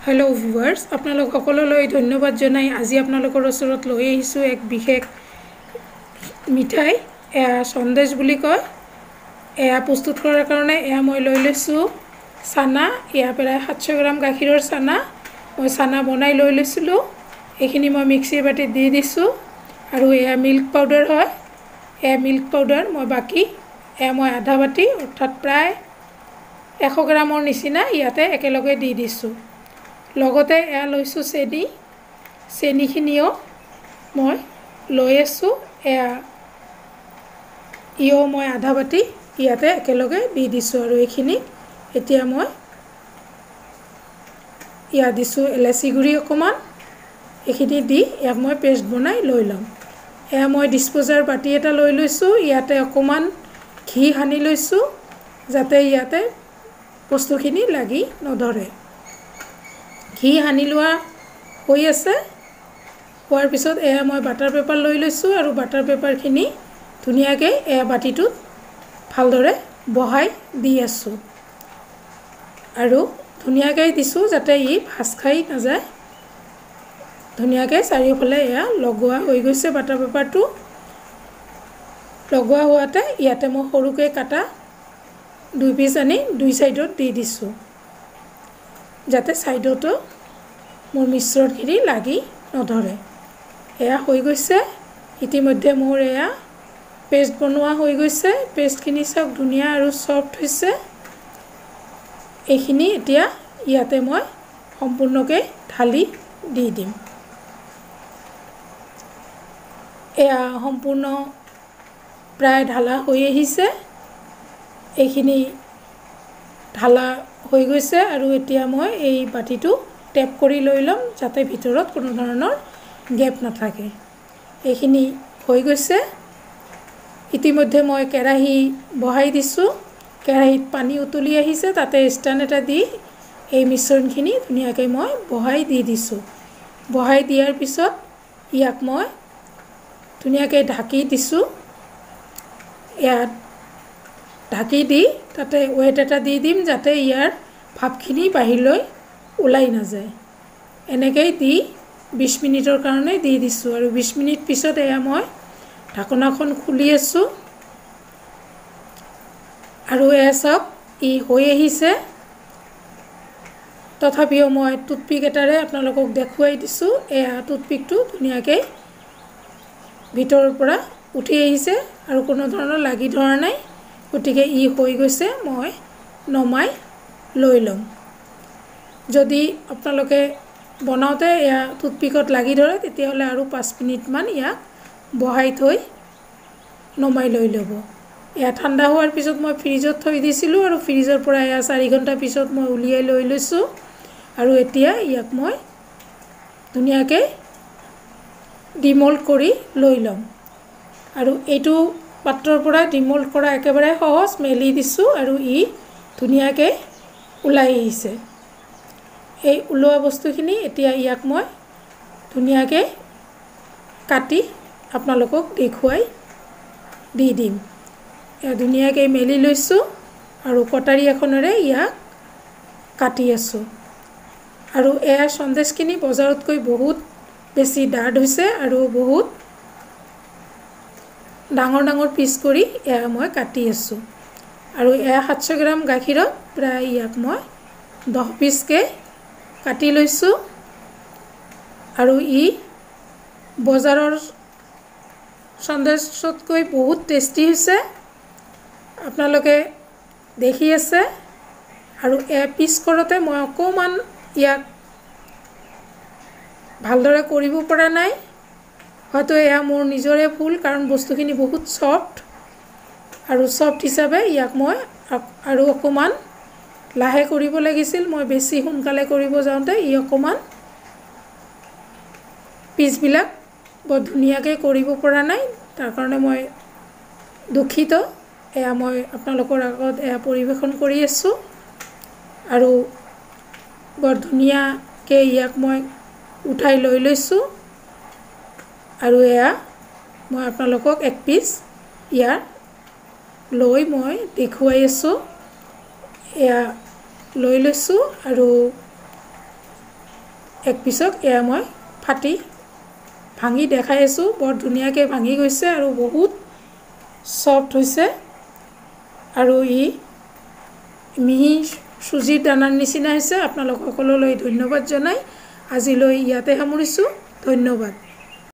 hello viewers আপোনালোক সকললৈ ধন্যবাদ জনাই আজি আপোনালোকৰ ওচৰত লৈ আহিছো এক বিশেষ মিঠাই সন্দেশ বুলি কয় এয়া প্ৰস্তুত কৰাৰ কাৰণে এয়া মই লৈ লৈছো চানা এয়া প্ৰায় 700 গ্ৰাম গাখীৰৰ চানা মই চানা বনাই লৈ লৈছিলো এইখিনি মই মিক্সিৰ বাটিত দি দিছো আৰু এয়া মিল্ক পাউডাৰ হয় এয়া মিল্ক পাউডাৰ মই বাকি এয়া মই আধা বাটি অৰ্থাৎ প্ৰায় 100 গ্ৰামৰ নিচিনা ইয়াতে একেলগে দি দিছো লগতে এয়া লৈছো চেনিখিনিও মই লৈ আছো এয়া ইও মই আধা বাটি ইয়াতে একেলগে দি দিছো আৰু এইখিনি এতিয়া মই ইয়া দিছো এলাচি গুৰি অকমান এইখিনি দি ইয়াক মই পেষ্ট বনাই লৈ লম এয়া মই ডিসপোজাৰ বাটি এটা লৈ লৈছো ইয়াতে অকমান ঘি হানি লৈছো যাতে ইয়াতে বস্তুখিনি লাগি নধৰে ঘি হানি লোৱা হৈ আছে হোৱাৰ পিছত এয়া মই বাটাৰ পেপাৰ লৈ লৈছো আৰু বাটাৰ পেপাৰখিনি ধুনিয়াকৈ এয়া বাটিটোত ভালদৰে বহাই দি আছো আৰু ধুনিয়াকৈ দিছো যাতে ই ভাজ খাই নাযায় ধুনিয়াকৈ চাৰিওফালে এয়া লগোৱা হৈ গৈছে বাটাৰ পেপাৰটো লগোৱা হোৱাতে ইয়াতে মই সৰুকৈ কাটা দুই পিস আনি দুই সাইডত দি দিছো যাতে সাইডতো মোৰ মিশ্ৰণখিনি লাগি নধৰে এয়া হৈ গৈছে ইতিমধ্যে মোৰ এয়া পেষ্ট বনোৱা হৈ গৈছে পেষ্টখিনি সব ধুনিয়া আৰু সফট হৈছে এইখিনি এতিয়া ইয়াতে মই সম্পূৰ্ণকৈ ঢালি দি দিম এয়া সম্পূৰ্ণ প্ৰায় ঢালা হৈ আহিছে এইখিনি ঢালা হৈ গৈছে আৰু এতিয়া মই এই বাটিটো টেপ কৰি লৈ লম যাতে ভিতৰত কোনো ধৰণৰ গেপ নাথাকে এইখিনি হৈ গৈছে ইতিমধ্যে মই কেৰাহী বহাই দিছো কেৰাহীত পানী উতলি আহিছে তাতে ষ্টেণ্ড এটা দি এই মিশ্ৰণখিনি ধুনিয়াকৈ মই বহাই দি দিছো বহাই দিয়াৰ পিছত ইয়াক মই ধুনিয়াকৈ ঢাকি দিছো ইয়াত ঢাকি দি তাতে ওয়েট এটা দি দিম যাতে ইয়াৰ ভাপখিনি বাহিৰলৈ ওলাই না যায় এনেকৈ দি 20 মিনিটৰ কাৰণে দি দিছো আৰু 20 মিনিট পিছত এয়া মই ঢাকনাখন খুলি আছো আৰু এয়া সব ই হৈ আহিছে তথাপিও মই টুথপিক এটাৰে আপোনালোকক দেখুৱাই দিছো এয়া টুথপিকটো ধুনিয়াকৈ ভিতৰৰ পৰা উঠি আহিছে আৰু কোনো ধৰণৰ লাগি ধৰা নাই গতিকে ই হৈ গৈছে মই নমাই লৈ লম যদি আপোনালোকে বনাওতে ইয়া টুথপিকত লাগি ধৰে তেতিয়াহলে আৰু 5 মিনিট মান ইয়াক বহাই থৈ নমাই লৈ লব ইয়া ঠাণ্ডা হোৱাৰ পিছত মই ফ্ৰিজত থৈ দিছিলো আৰু ফ্ৰিজৰ পৰা ইয়া 4 ঘণ্টা পিছত মই উলিয়াই লৈ লৈছো আৰু এতিয়া ইয়াক মই ধুনিয়াকৈ ডিমল্ড কৰি লৈ লম আৰু এইটো পাত্ৰৰ পৰা ডিমল্ড কৰা একেবাৰে সহজ মেলি দিছো আৰু ই ধুনিয়াকৈ ওলাই আহিছে এই উলোৱা বস্তুখিনি এতিয়া ইয়াক মই ধুনিয়াকৈ কাটি আপোনালোকক দেখুৱাই দি দিম এ ধুনিয়াকৈ মেলি লৈছো আৰু কটাৰী এখনেৰে ইয়াক কাটি আছো আৰু এয়া সন্দেশখিনি বজাৰতকৈ বহুত বেছি ডাঠ হৈছে আৰু বহুত ডাঙৰ ডাঙৰ পিস কৰি এয়া মই কাটি আছো আৰু এয়া 700 গ্ৰাম গাখীৰত প্ৰায় ইয়াক মই 10 পিসকে কাটি লৈছো আৰু ই বজাৰৰ সন্দেশতকৈ বহুত টেস্টি হৈছে আপোনালোকে দেখি আছে আৰু এ পিস কৰতে মই অকমান ইয়াক ভালদৰে কৰিব পৰা নাই হয়তো এয়া মোৰ নিজৰে ভুল কাৰণ বস্তুখিনি বহুত সফট আৰু সফট হিচাপে ইয়াক মই আৰু অকমান লাহে কৰিব লাগিছিল মই বেছি সোনকালে কৰিব যাওঁতে ই অকমান পিছবিলাক বৰ ধুনিয়াকৈ কৰিব পৰা নাই তাৰ কাৰণে মই দুখিত এয়া মই আপোনালোকৰ আগত এয়া পৰিবেশন কৰি আছো আৰু বৰ ধুনিয়াকৈ ইয়াক মই উঠাই লৈ লৈছো আৰু এয়া মই আপোনালোকক এক পিস ইয়াৰ লৈ মই দেখুৱাই আছো এয়া লৈ লৈছো আৰু এক পিছক এয়া মই ফাটি ভাঙি দেখাই আছোঁ বৰ ধুনীয়াকৈ ভাঙি গৈছে আৰু বহুত সফ্ট হৈছে আৰু ই মিহি চুজিৰ দানাৰ নিচিনা হৈছে আপোনালোক সকলোলৈ ধন্যবাদ জনাই আজিলৈ ইয়াতে সামৰিছোঁ ধন্যবাদ